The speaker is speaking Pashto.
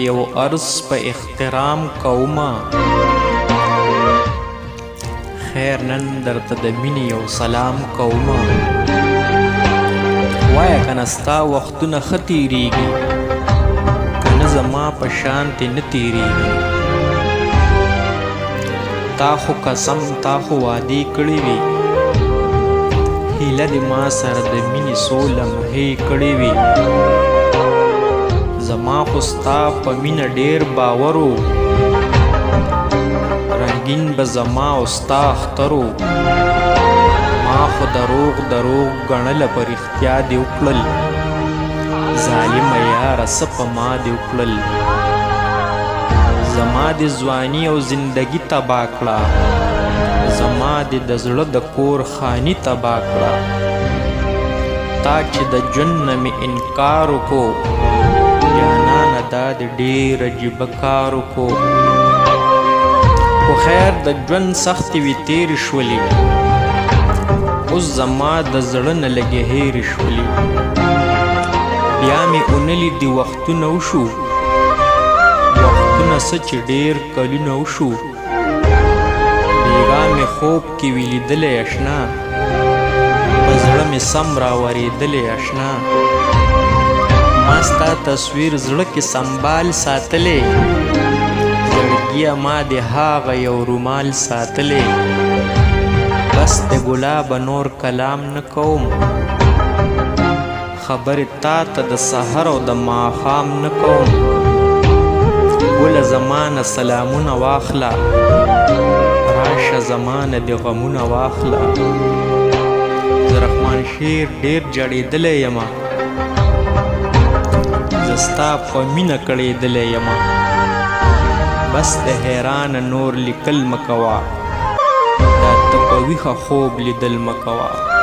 یو عرض په احترام کوما خیر نن درته د مینې یو سلام کوما وایه کنه ستا وختونه ښه تېرېږي کنه زما په شانتې نه تېرېږي تا خو قسم تا خو وعدې کړې وي هیله دې ما سره د مینې څو لمحې کړې وي زما خو ستا په مینه ډېر باور و رنګین به زما او ستا اختر و ما خو دروغ دروغ ګڼله په رښتیا دې وکړل ظالمه یاره څه په ما دې وکړل زما د ځواني او زندګي تباه کړه زما د زړه د کور خاني تباه کړه تا چې د ژوند نه مې انکار وکړو جانانه دا د ډېر عجیبه کار وکړو خو خیر د ژوند سختې وې تېرې شولې اوس زما د زړه نه لږې هېرې شولې بیا مې ونه لیدې وختونه وشو وختونه څه چې ډېر کلونه وشو بېګا مې خوب کې وي لیدلی اشنا په زړه مې سم راورېدلی اشنا ما ستا تصویر زړه کې سنبال ساتلی زړګیه ما د هاغه یو رومال ساتلی بس د ګلابه نور کلام نه کوم خبرې تا ته د سحر او د ماښام نه کوم ګله زمانه سلامونه واخله راشه زمانه د غمونه واخله زه رحمان شیر ډېر جړېدلی یمه زه ستا په مینه کړېدلی یمه بس د حیرانه نور لیکل مه کوه دا ته په ویښه خوب لیدل مه کوه